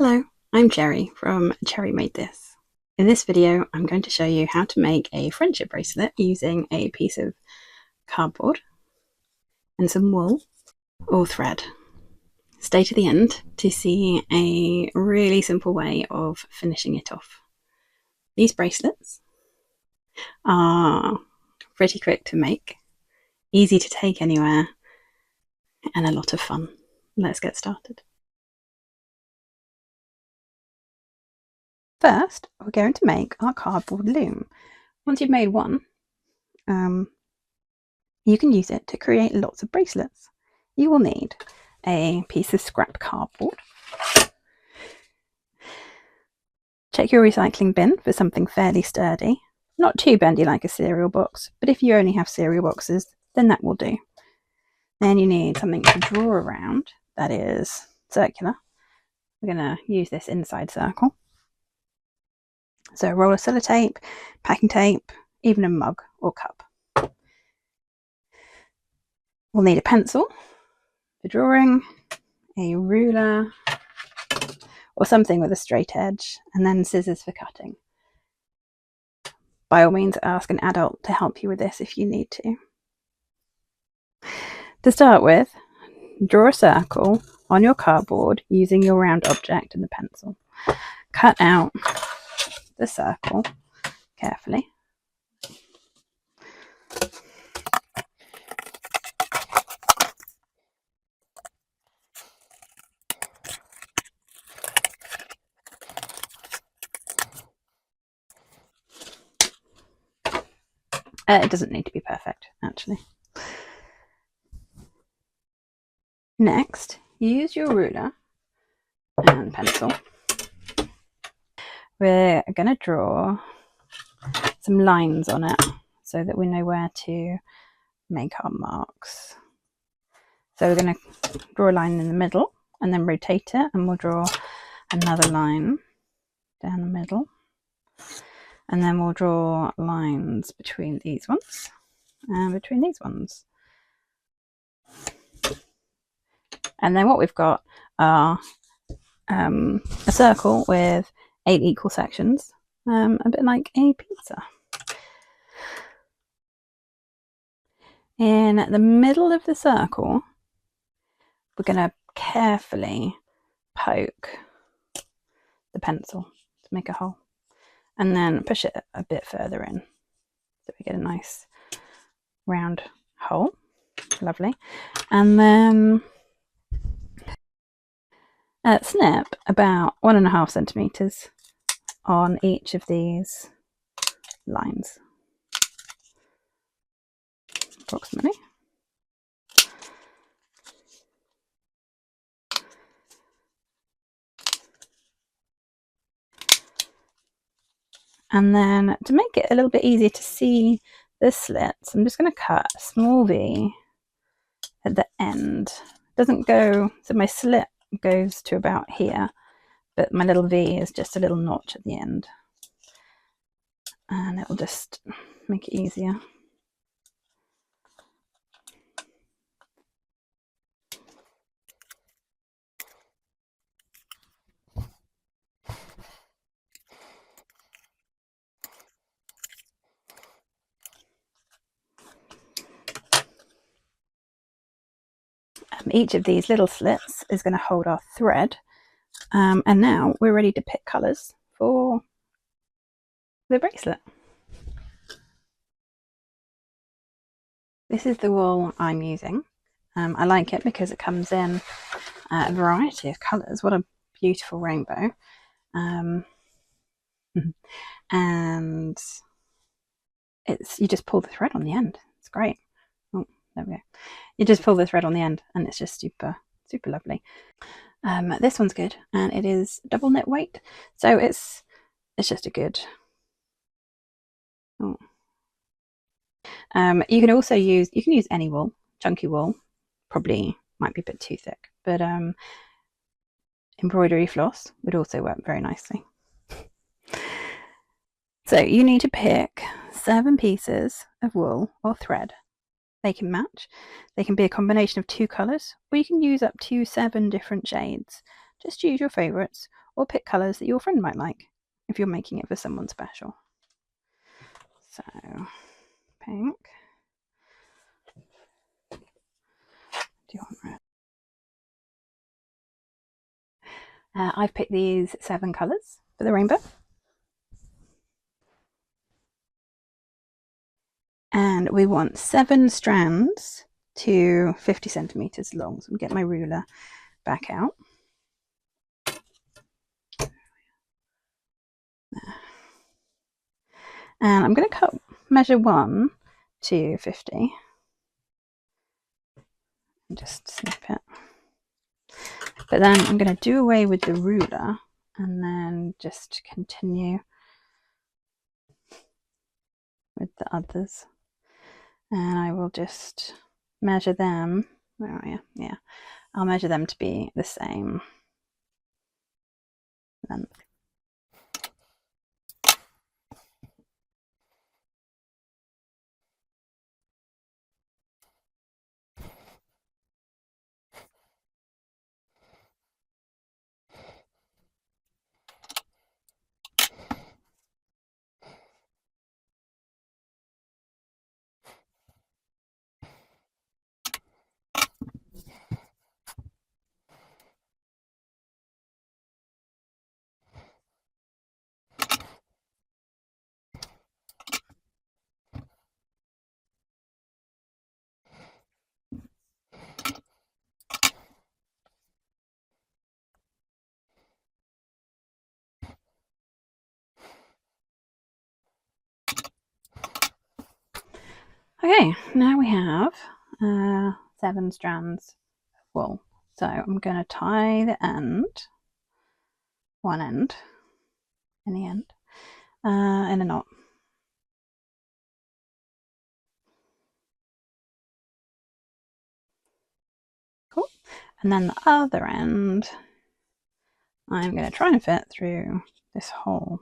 Hello, I'm Cherry from Cherry Made This. In this video, I'm going to show you how to make a friendship bracelet using a piece of cardboard and some wool or thread. Stay to the end to see a really simple way of finishing it off. These bracelets are pretty quick to make, easy to take anywhere, and a lot of fun. Let's get started. First, we're going to make our cardboard loom. Once you've made one, you can use it to create lots of bracelets. You will need a piece of scrap cardboard. Check your recycling bin for something fairly sturdy. Not too bendy like a cereal box, but if you only have cereal boxes, then that will do. Then you need something to draw around that is circular. We're going to use this inside circle. So a roll of sellotape, packing tape, even a mug or cup. We'll need a pencil for drawing, a ruler or something with a straight edge, and then scissors for cutting. By all means, ask an adult to help you with this if you need to. To start with, draw a circle on your cardboard using your round object and the pencil. Cut out the circle carefully. It doesn't need to be perfect, actually. Next, use your ruler and pencil. We're going to draw some lines on it so that we know where to make our marks. So we're going to draw a line in the middle and then rotate it, and we'll draw another line down the middle. And then we'll draw lines between these ones and between these ones. And then what we've got are a circle with 8 equal sections, a bit like a pizza. In the middle of the circle, we're going to carefully poke the pencil to make a hole, and then push it a bit further in so we get a nice round hole. Lovely. And then snip about 1.5 centimeters on each of these lines, approximately. And then to make it a little bit easier to see the slits, I'm just going to cut a small V at the end. It doesn't go, so my slit goes to about here, but my little V is just a little notch at the end. And it'll just make it easier. Each of these little slits is going to hold our thread, and now we're ready to pick colours for the bracelet. This is the wool I'm using. I like it because it comes in a variety of colours. What a beautiful rainbow. And you just pull the thread on the end. It's great. Oh, there we go. You just pull the thread on the end and it's just super lovely. This one's good, and it is double knit weight, so it's just a good. Oh. You can also use any wool. Chunky wool probably might be a bit too thick, but embroidery floss would also work very nicely. So you need to pick 7 pieces of wool or thread. They can match. They can be a combination of 2 colours, or you can use up to 7 different shades. Just choose your favourites, or pick colours that your friend might like if you're making it for someone special. So, pink. Do you want red? I've picked these 7 colours for the rainbow. And we want 7 strands to 50 centimetres long. So I'm get my ruler back out. There. And I'm going to measure 1 to 50 and just snip it. But then I'm going to do away with the ruler and then just continue with the others. And I will just measure them. Where are you? Yeah, I'll measure them to be the same length. Okay, now we have 7 strands of wool. So I'm going to tie the end, one end, in the end, in a knot. Cool. And then the other end, I'm going to try and fit through this hole.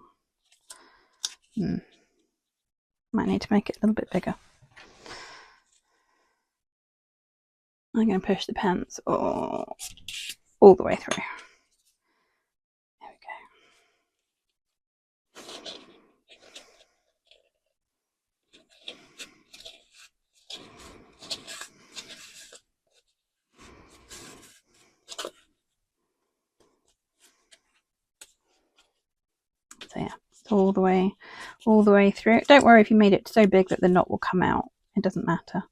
Might need to make it a little bit bigger. I'm going to push the pants all the way through. There we go. So yeah, all the way through. Don't worry if you made it so big that the knot will come out. It doesn't matter.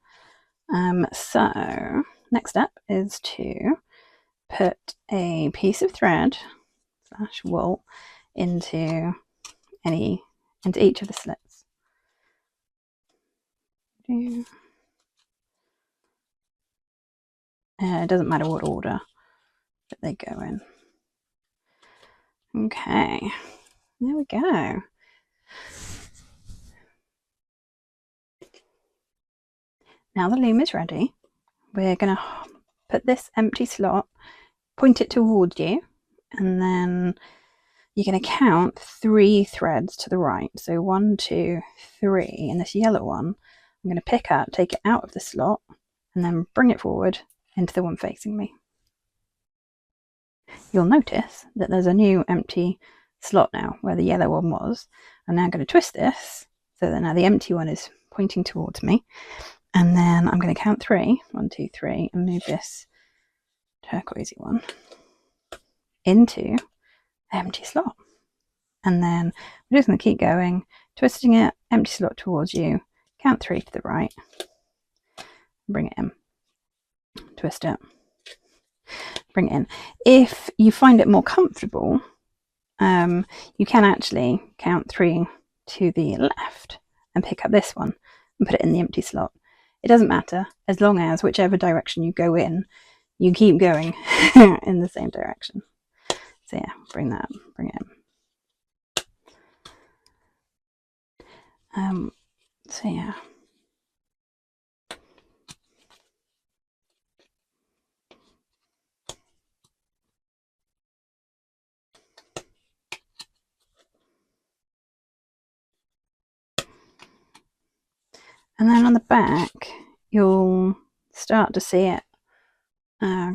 So next step is to put a piece of thread / wool into each of the slits. It doesn't matter what order that they go in. Okay, there we go. Now the loom is ready. We're going to put this empty slot, point it towards you, and then you're going to count 3 threads to the right. So 1, 2, 3. And this yellow one, I'm going to pick up, take it out of the slot, and then bring it forward into the one facing me. You'll notice that there's a new empty slot now where the yellow one was. I'm now going to twist this so that now the empty one is pointing towards me. And then I'm going to count 3, 1, 2, 3, and move this turquoisey one into the empty slot. And then we're just going to keep going, twisting it, empty slot towards you, count 3 to the right, bring it in, twist it, bring it in. If you find it more comfortable, you can actually count 3 to the left and pick up this one and put it in the empty slot. It doesn't matter, as long as whichever direction you go in, you keep going in the same direction. So yeah, bring that, bring it in. So yeah. And then on the back, you'll start to see it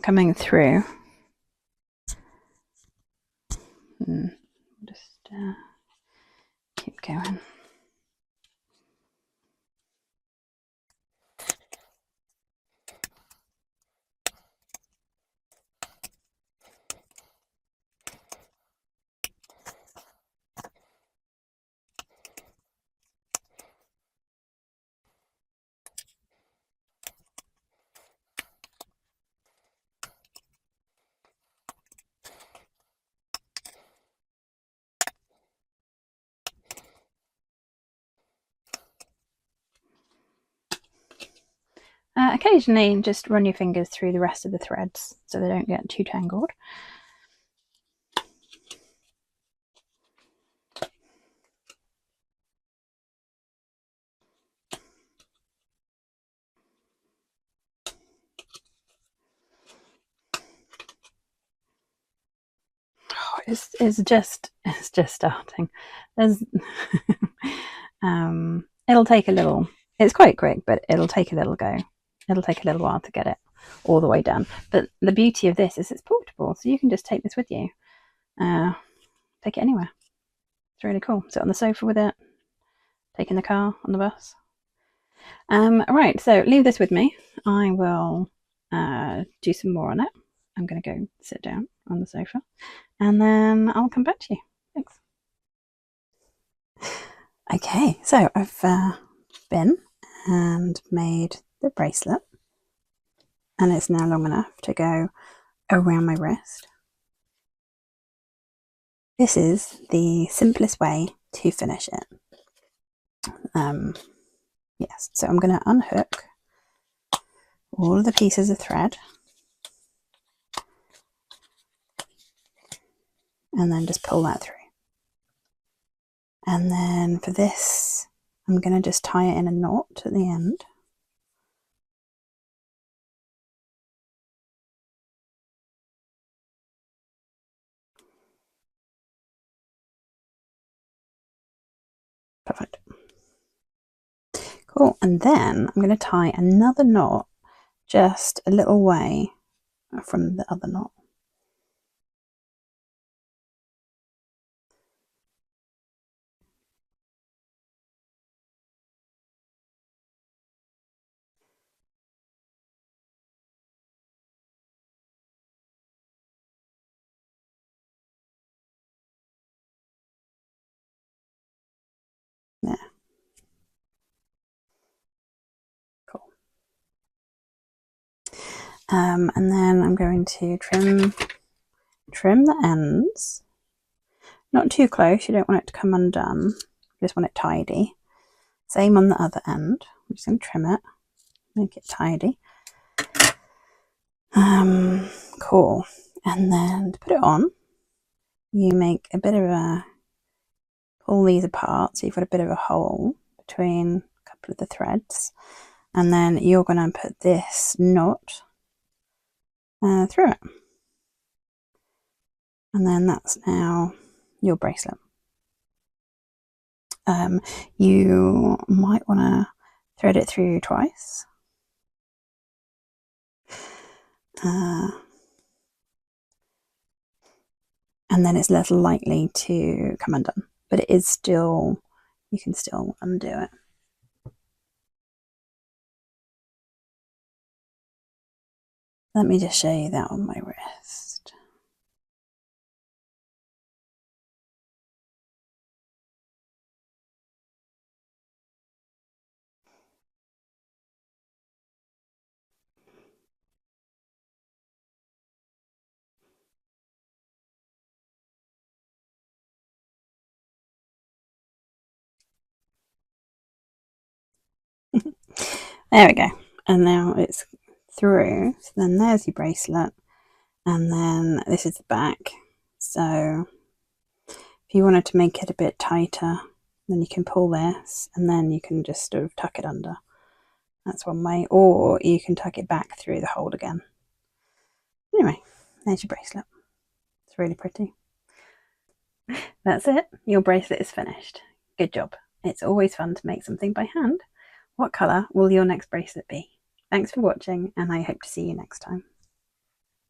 coming through and just keep going. Occasionally just run your fingers through the rest of the threads so they don't get too tangled. It's just starting. There's it'll take a little. It's quite quick, but it'll take a little go. It'll take a little while to get it all the way done. But the beauty of this is it's portable, so you can just take this with you. Take it anywhere. It's really cool. Sit on the sofa with it. Take in the car, on the bus. Right, so leave this with me. I will do some more on it. I'm going to go sit down on the sofa and then I'll come back to you. Thanks. Okay, so I've been and made the bracelet, and it's now long enough to go around my wrist. This is the simplest way to finish it. Yes, so I'm going to unhook all of the pieces of thread and then just pull that through. And then for this, I'm going to just tie it in a knot at the end. Perfect. Cool. And then I'm going to tie another knot just a little way from the other knot. There. Cool. And then I'm going to trim the ends. Not too close, you don't want it to come undone. You just want it tidy. Same on the other end. I'm just going to trim it, make it tidy. Cool. And then to put it on, you make a bit of a, pull these apart so you've got a bit of a hole between a couple of the threads, and then you're going to put this knot through it, and then that's now your bracelet. You might want to thread it through twice. And then it's less likely to come undone, but it is still, you can still undo it. Let me just show you that on my wrist. There we go. And now it's through. So then there's your bracelet. And then this is the back. So if you wanted to make it a bit tighter, then you can pull this and then you can just sort of tuck it under. That's one way. Or you can tuck it back through the hole again. Anyway, there's your bracelet. It's really pretty. That's it. Your bracelet is finished. Good job. It's always fun to make something by hand. What colour will your next bracelet be? Thanks for watching, and I hope to see you next time.